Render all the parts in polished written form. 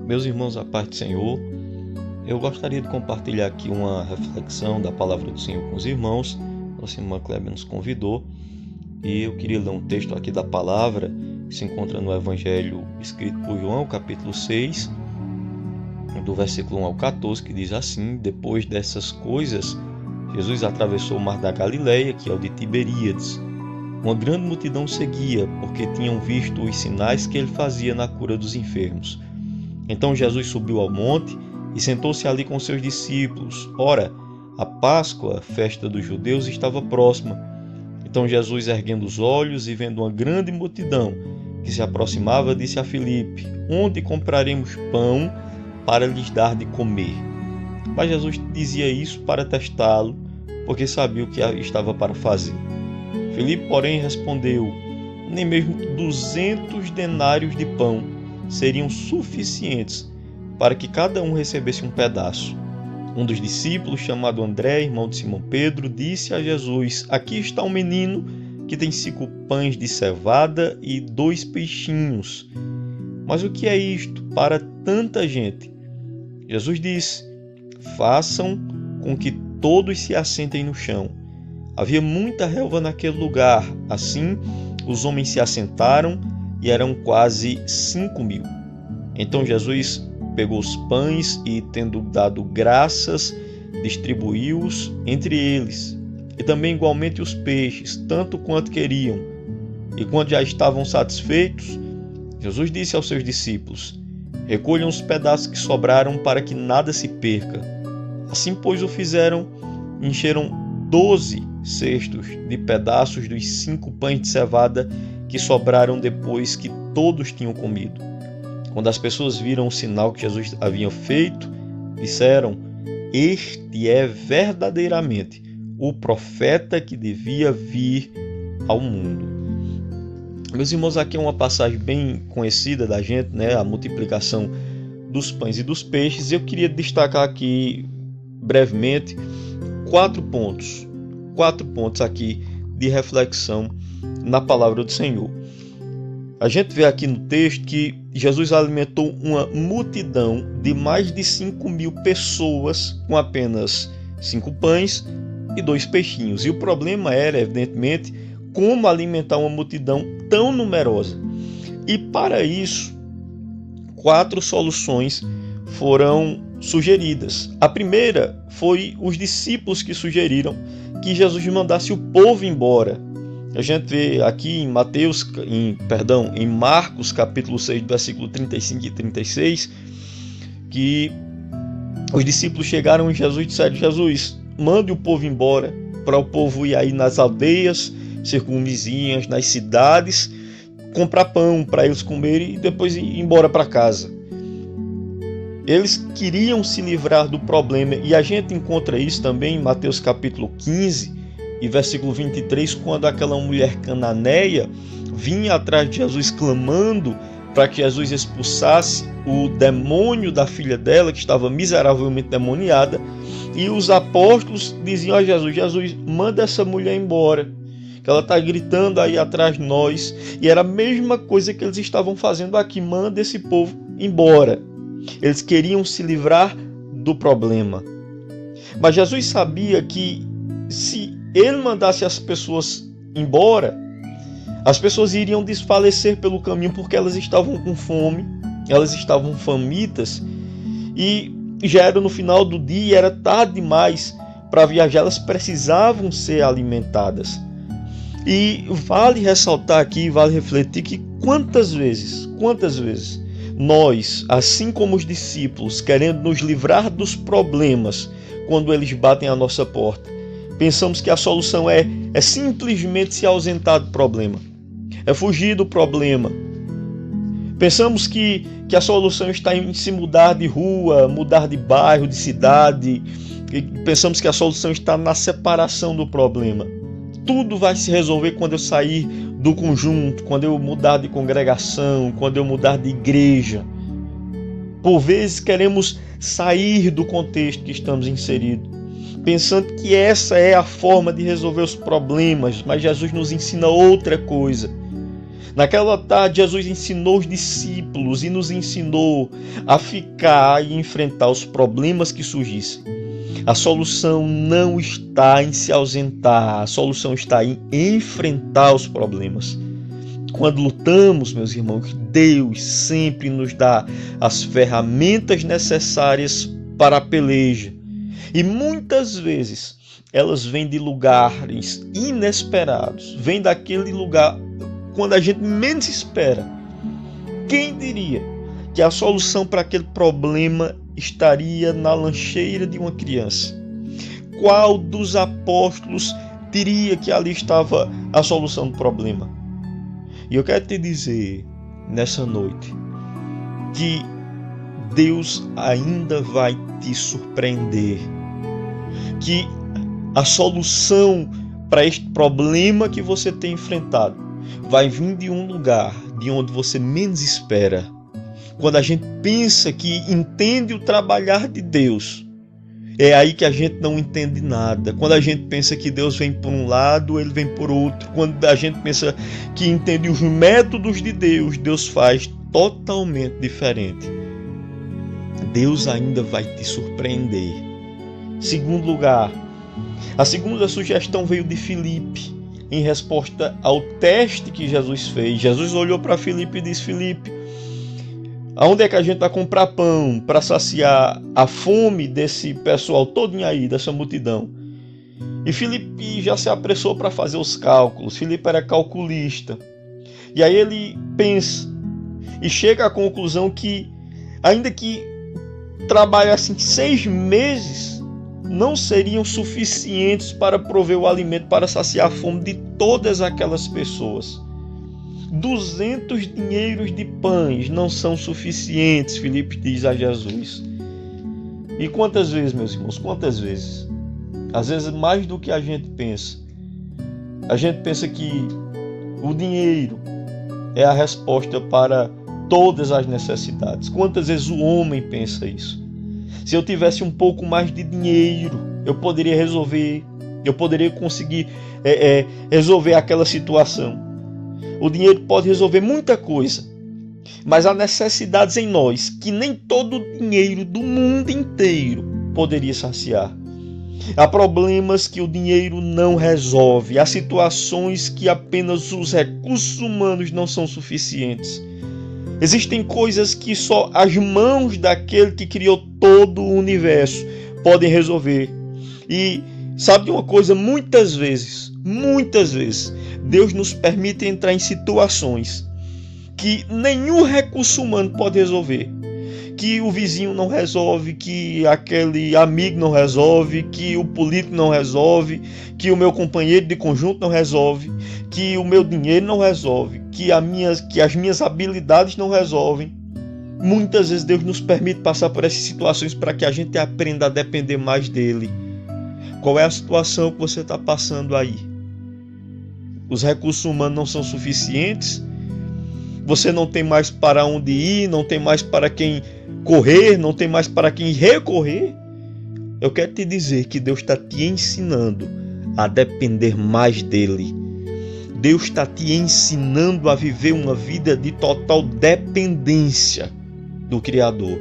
Meus irmãos, a paz do Senhor, eu gostaria de compartilhar aqui uma reflexão da palavra do Senhor com os irmãos. Nossa irmã Kleber nos convidou e eu queria ler um texto aqui da palavra que se encontra no Evangelho escrito por João, capítulo 6, do versículo 1 ao 14, que diz assim: Depois dessas coisas, Jesus atravessou o mar da Galileia, que é o de Tiberíades. Uma grande multidão seguia, porque tinham visto os sinais que ele fazia na cura dos enfermos. Então Jesus subiu ao monte e sentou-se ali com seus discípulos. Ora, a Páscoa, a festa dos judeus, estava próxima. Então Jesus, erguendo os olhos e vendo uma grande multidão que se aproximava, disse a Filipe: Onde compraremos pão para lhes dar de comer? Mas Jesus dizia isso para testá-lo, porque sabia o que estava para fazer. Filipe, porém, respondeu: Nem mesmo 200 denários de pão seriam suficientes para que cada um recebesse um pedaço. Um dos discípulos, chamado André, irmão de Simão Pedro, disse a Jesus: Aqui está um menino que tem 5 pães de cevada e 2 peixinhos. Mas o que é isto para tanta gente? Jesus disse: Façam com que todos se assentem no chão. Havia muita relva naquele lugar. Assim, os homens se assentaram e eram quase 5.000. Então Jesus pegou os pães e, tendo dado graças, distribuiu-os entre eles, e também igualmente os peixes, tanto quanto queriam. E quando já estavam satisfeitos, Jesus disse aos seus discípulos: Recolham os pedaços que sobraram para que nada se perca. Assim, pois, o fizeram, encheram 12 cestos de pedaços dos 5 pães de cevada que sobraram depois que todos tinham comido. Quando as pessoas viram o sinal que Jesus havia feito, disseram: Este é verdadeiramente o profeta que devia vir ao mundo. Meus irmãos, aqui é uma passagem bem conhecida da gente, né? A multiplicação dos pães e dos peixes. Eu queria destacar aqui brevemente 4 pontos aqui de reflexão na palavra do Senhor. A gente vê aqui no texto que Jesus alimentou uma multidão de mais de 5.000 pessoas com apenas 5 pães e 2 peixinhos. E o problema era, evidentemente, como alimentar uma multidão tão numerosa. E para isso, 4 soluções foram sugeridas. A primeira foi os discípulos que sugeriram que Jesus mandasse o povo embora. A gente vê aqui em Marcos capítulo 6, versículo 35 e 36, que os discípulos chegaram em Jesus e disseram: Jesus, mande o povo embora, para o povo ir aí nas aldeias circunvizinhas, nas cidades, comprar pão para eles comerem e depois ir embora para casa. Eles queriam se livrar do problema, e a gente encontra isso também em Mateus capítulo 15 e versículo 23, quando aquela mulher cananeia vinha atrás de Jesus clamando para que Jesus expulsasse o demônio da filha dela, que estava miseravelmente demoniada, e os apóstolos diziam a Jesus: Jesus, manda essa mulher embora, que ela está gritando aí atrás de nós. E era a mesma coisa que eles estavam fazendo aqui: manda esse povo embora. Eles queriam se livrar do problema. Mas Jesus sabia que se ele mandasse as pessoas embora, as pessoas iriam desfalecer pelo caminho, porque elas estavam com fome, elas estavam famintas, e já era no final do dia, era tarde demais para viajar, elas precisavam ser alimentadas. E vale ressaltar aqui, vale refletir que quantas vezes nós, assim como os discípulos, querendo nos livrar dos problemas quando eles batem à nossa porta, pensamos que a solução é simplesmente se ausentar do problema, é fugir do problema. Pensamos que a solução está em se mudar de rua, mudar de bairro, de cidade. Pensamos que a solução está na separação do problema. Tudo vai se resolver quando eu sair do conjunto, quando eu mudar de congregação, quando eu mudar de igreja. Por vezes queremos sair do contexto que estamos inseridos, pensando que essa é a forma de resolver os problemas, mas Jesus nos ensina outra coisa. Naquela tarde, Jesus ensinou os discípulos e nos ensinou a ficar e enfrentar os problemas que surgissem. A solução não está em se ausentar, a solução está em enfrentar os problemas. Quando lutamos, meus irmãos, Deus sempre nos dá as ferramentas necessárias para a peleja. E muitas vezes elas vêm de lugares inesperados, vêm daquele lugar quando a gente menos espera. Quem diria que a solução para aquele problema estaria na lancheira de uma criança? Qual dos apóstolos diria que ali estava a solução do problema? E eu quero te dizer nessa noite que Deus ainda vai te surpreender, que a solução para este problema que você tem enfrentado vai vir de um lugar de onde você menos espera. Quando a gente pensa que entende o trabalhar de Deus, é aí que a gente não entende nada. Quando a gente pensa que Deus vem por um lado, Ele vem por outro. Quando a gente pensa que entende os métodos de Deus, Deus faz totalmente diferente. Deus ainda vai te surpreender. Segundo lugar, a segunda sugestão veio de Filipe, em resposta ao teste que Jesus fez. Jesus olhou para Filipe e disse: Filipe, aonde é que a gente vai comprar pão para saciar a fome desse pessoal todinho aí, dessa multidão? E Filipe já se apressou para fazer os cálculos. Filipe era calculista. E aí ele pensa e chega à conclusão que, ainda que trabalhassem 6 meses, não seriam suficientes para prover o alimento para saciar a fome de todas aquelas pessoas. 200 dinheiros de pães não são suficientes, Filipe diz a Jesus. E quantas vezes, meus irmãos, quantas vezes? Às vezes mais do que a gente pensa. A gente pensa que o dinheiro é a resposta para todas as necessidades. Quantas vezes o homem pensa isso? Se eu tivesse um pouco mais de dinheiro, eu poderia resolver, eu poderia conseguir resolver aquela situação. O dinheiro pode resolver muita coisa, mas há necessidades em nós que nem todo o dinheiro do mundo inteiro poderia saciar. Há problemas que o dinheiro não resolve, há situações que apenas os recursos humanos não são suficientes. Existem coisas que só as mãos daquele que criou todo o universo podem resolver. E sabe de uma coisa? Muitas vezes, Deus nos permite entrar em situações que nenhum recurso humano pode resolver. Que o vizinho não resolve, que aquele amigo não resolve, que o político não resolve, que o meu companheiro de conjunto não resolve, que o meu dinheiro não resolve, que as minhas habilidades não resolvem. Muitas vezes Deus nos permite passar por essas situações para que a gente aprenda a depender mais dele. Qual é a situação que você está passando aí? Os recursos humanos não são suficientes? Você não tem mais para onde ir, não tem mais para quem correr, não tem mais para quem recorrer? Eu quero te dizer que Deus está te ensinando a depender mais dele. Deus está te ensinando a viver uma vida de total dependência do Criador.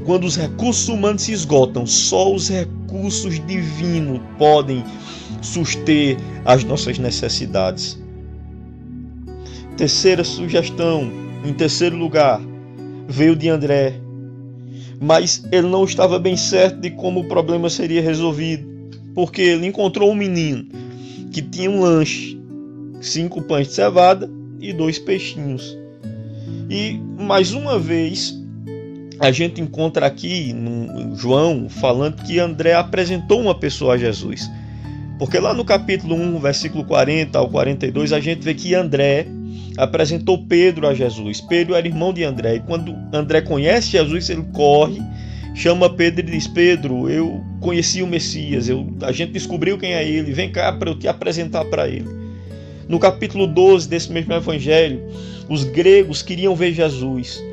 Quando os recursos humanos se esgotam, só os recursos divinos podem suster as nossas necessidades. Terceira sugestão, em terceiro lugar, veio de André, mas ele não estava bem certo de como o problema seria resolvido, porque ele encontrou um menino que tinha um lanche, 5 pães de cevada e 2 peixinhos. E mais uma vez a gente encontra aqui no João falando que André apresentou uma pessoa a Jesus, porque lá no capítulo 1, versículo 40 ao 42, a gente vê que André apresentou Pedro a Jesus. Pedro era irmão de André, e quando André conhece Jesus, ele corre, chama Pedro e diz: Pedro, eu conheci o Messias, a gente descobriu quem é ele, vem cá para eu te apresentar para ele. No capítulo 12 desse mesmo evangelho, os gregos queriam ver Jesus,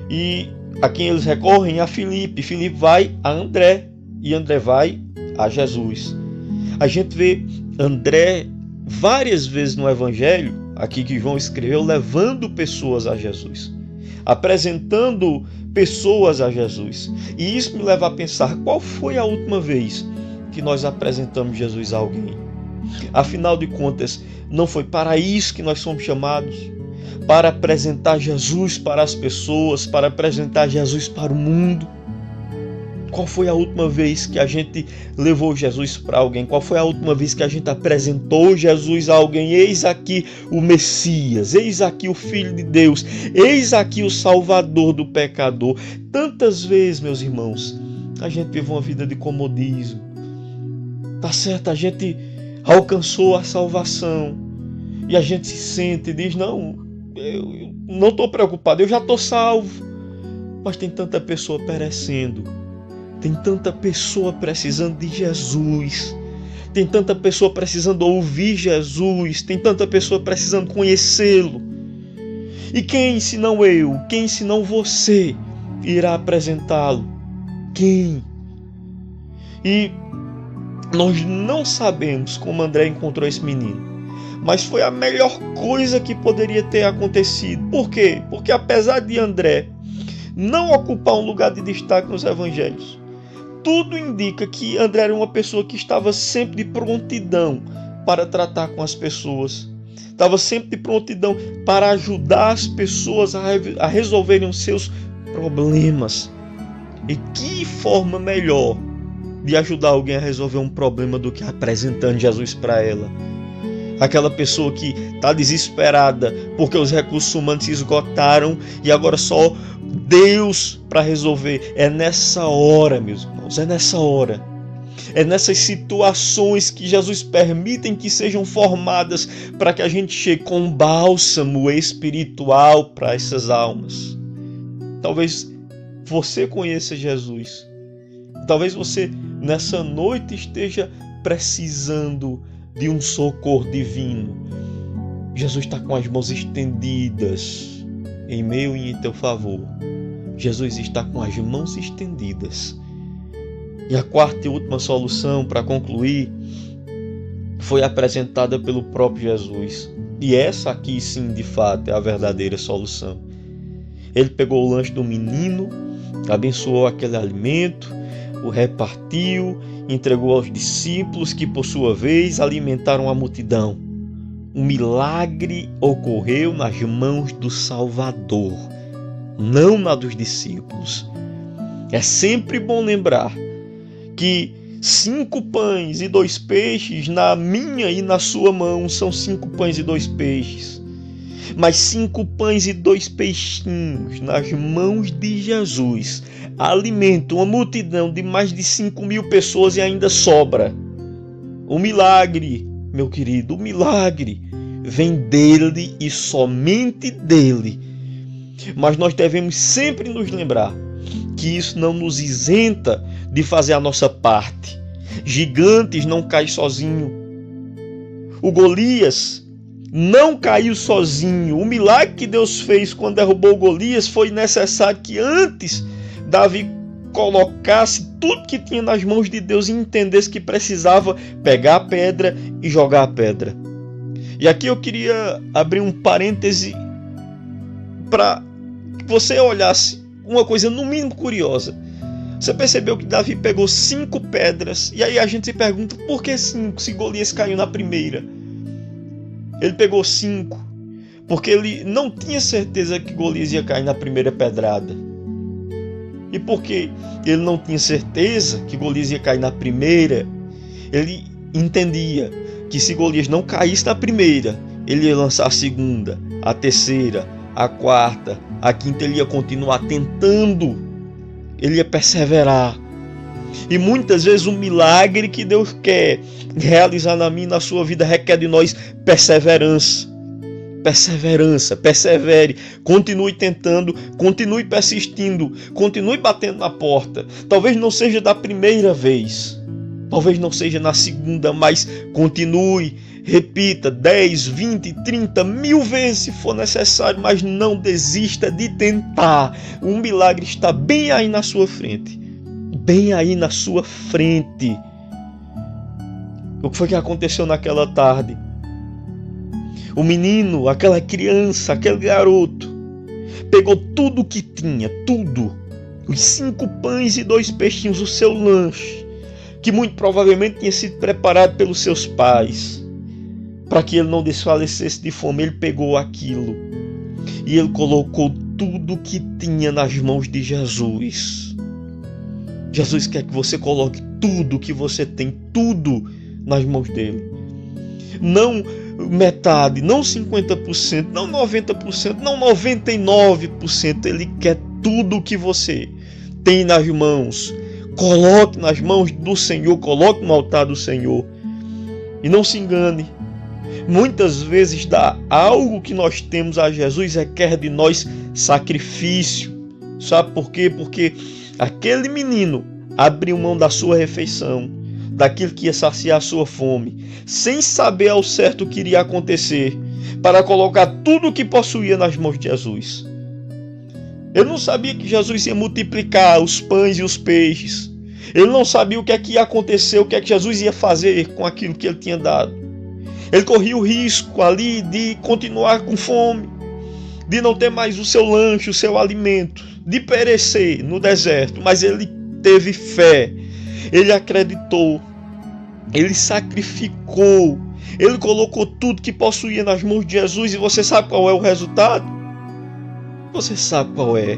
e a quem eles recorrem? A Filipe. Filipe vai a André, e André vai a Jesus. A gente vê André várias vezes no evangelho aqui que João escreveu, levando pessoas a Jesus, apresentando pessoas a Jesus. E isso me leva a pensar, qual foi a última vez que nós apresentamos Jesus a alguém? Afinal de contas, não foi para isso que nós somos chamados? Para apresentar Jesus para as pessoas, para apresentar Jesus para o mundo. Qual foi a última vez que a gente levou Jesus para alguém? Qual foi a última vez que a gente apresentou Jesus a alguém? Eis aqui o Messias, eis aqui o Filho de Deus, eis aqui o Salvador do pecador. Tantas vezes, meus irmãos, a gente vive uma vida de comodismo. Tá certo, a gente alcançou a salvação e a gente se sente e diz, não, eu não estou preocupado, eu já estou salvo. Mas tem tanta pessoa perecendo. Tem tanta pessoa precisando de Jesus. Tem tanta pessoa precisando ouvir Jesus. Tem tanta pessoa precisando conhecê-lo. E quem, senão eu, quem, senão você, irá apresentá-lo? Quem? E nós não sabemos como André encontrou esse menino. Mas foi a melhor coisa que poderia ter acontecido. Por quê? Porque apesar de André não ocupar um lugar de destaque nos evangelhos, tudo indica que André era uma pessoa que estava sempre de prontidão para tratar com as pessoas. Estava sempre de prontidão para ajudar as pessoas a resolverem os seus problemas. E que forma melhor de ajudar alguém a resolver um problema do que apresentando Jesus para ela? Aquela pessoa que está desesperada porque os recursos humanos se esgotaram e agora só Deus para resolver. É nessa hora, meus irmãos, é nessa hora. É nessas situações que Jesus permite que sejam formadas para que a gente chegue com um bálsamo espiritual para essas almas. Talvez você conheça Jesus. Talvez você nessa noite esteja precisando de um socorro divino. Jesus está com as mãos estendidas em meu e em teu favor. Jesus está com as mãos estendidas. E a quarta e última solução, para concluir, foi apresentada pelo próprio Jesus. E essa aqui sim, de fato, é a verdadeira solução. Ele pegou o lanche do menino, abençoou aquele alimento, o repartiu, entregou aos discípulos que, por sua vez, alimentaram a multidão. Um milagre ocorreu nas mãos do Salvador, não na dos discípulos. É sempre bom lembrar que 5 pães e 2 peixes na minha e na sua mão são 5 pães e 2 peixes. Mas 5 pães e 2 peixinhos nas mãos de Jesus alimentam uma multidão de mais de 5.000 pessoas e ainda sobra. O milagre, meu querido, o milagre vem dele e somente dele. Mas nós devemos sempre nos lembrar que isso não nos isenta de fazer a nossa parte. Gigantes não caem sozinho. O Golias não caiu sozinho. O milagre que Deus fez quando derrubou Golias foi necessário que antes Davi colocasse tudo que tinha nas mãos de Deus e entendesse que precisava pegar a pedra e jogar a pedra. E aqui eu queria abrir um parêntese para que você olhasse uma coisa no mínimo curiosa. Você percebeu que Davi pegou 5 pedras, e aí a gente se pergunta por que 5 se Golias caiu na primeira? Ele pegou 5 porque ele não tinha certeza que Golias ia cair na primeira pedrada. E porque ele não tinha certeza que Golias ia cair na primeira, ele entendia que se Golias não caísse na primeira, ele ia lançar a segunda, a terceira, a quarta, a quinta. Ele ia continuar tentando, ele ia perseverar. E muitas vezes o milagre que Deus quer realizar na minha e na sua vida requer de nós perseverança. Perseverança, persevere, continue tentando, continue persistindo, continue batendo na porta. Talvez não seja da primeira vez, talvez não seja na segunda, mas continue, repita 10, 20, 30, 1000 vezes se for necessário, mas não desista de tentar. Um milagre está bem aí na sua frente, bem aí na sua frente. O que foi que aconteceu naquela tarde? O menino, aquela criança, aquele garoto, pegou tudo o que tinha, tudo. Os 5 pães e 2 peixinhos, o seu lanche, que muito provavelmente tinha sido preparado pelos seus pais, para que ele não desfalecesse de fome. Ele pegou aquilo e ele colocou tudo o que tinha nas mãos de Jesus. Jesus quer que você coloque tudo o que você tem, tudo nas mãos dele. Não metade, não 50%, não 90%, não 99%. Ele quer tudo o que você tem nas mãos. Coloque nas mãos do Senhor, coloque no altar do Senhor. E não se engane. Muitas vezes dar algo que nós temos a Jesus requer de nós sacrifício. Sabe por quê? Porque aquele menino abriu mão da sua refeição, daquilo que ia saciar a sua fome, sem saber ao certo o que iria acontecer, para colocar tudo o que possuía nas mãos de Jesus. Ele não sabia que Jesus ia multiplicar os pães e os peixes. Ele não sabia o que é que ia acontecer, o que é que Jesus ia fazer com aquilo que ele tinha dado. Ele corria o risco ali de continuar com fome, de não ter mais o seu lanche, o seu alimento, de perecer no deserto. Mas ele teve fé, ele acreditou, ele sacrificou, ele colocou tudo que possuía nas mãos de Jesus. E você sabe qual é o resultado? Você sabe qual é.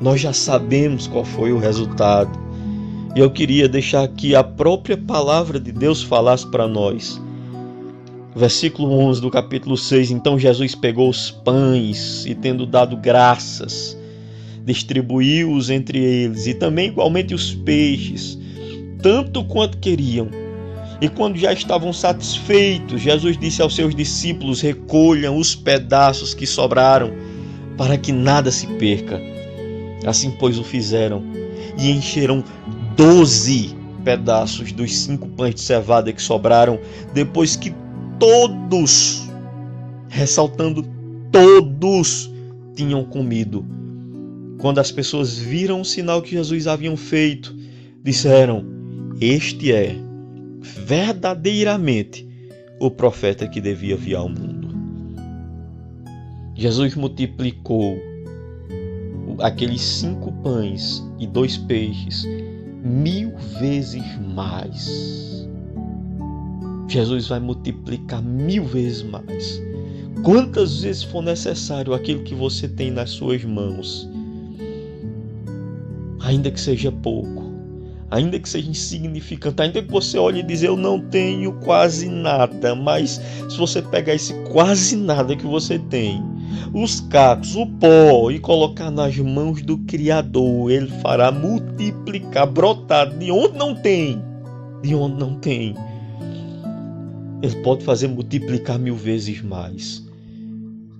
Nós já sabemos qual foi o resultado. E eu queria deixar aqui a própria palavra de Deus falasse para nós. Versículo 11 do capítulo 6. Então Jesus pegou os pães e, tendo dado graças, distribuiu-os entre eles, e também igualmente os peixes, tanto quanto queriam. E quando já estavam satisfeitos, Jesus disse aos seus discípulos: recolham os pedaços que sobraram, para que nada se perca. Assim, pois, o fizeram, e encheram 12 pedaços dos 5 pães de cevada que sobraram, depois que todos, ressaltando todos, tinham comido. Quando as pessoas viram o sinal que Jesus havia feito, disseram: este é verdadeiramente o profeta que devia vir ao mundo. Jesus multiplicou aqueles 5 pães e 2 peixes 1000 vezes mais. Jesus vai multiplicar 1000 vezes mais. Quantas vezes for necessário aquilo que você tem nas suas mãos, ainda que seja pouco, ainda que seja insignificante, ainda que você olhe e diz: eu não tenho quase nada, mas se você pegar esse quase nada que você tem, os cacos, o pó, e colocar nas mãos do Criador, Ele fará multiplicar, brotar de onde não tem, Ele pode fazer multiplicar 1000 vezes mais.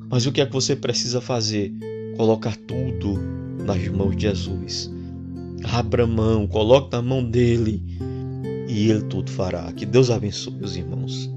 Mas o que é que você precisa fazer? Colocar tudo nas mãos de Jesus. Abra mão, coloque na mão dele, e Ele tudo fará. Que Deus abençoe os irmãos.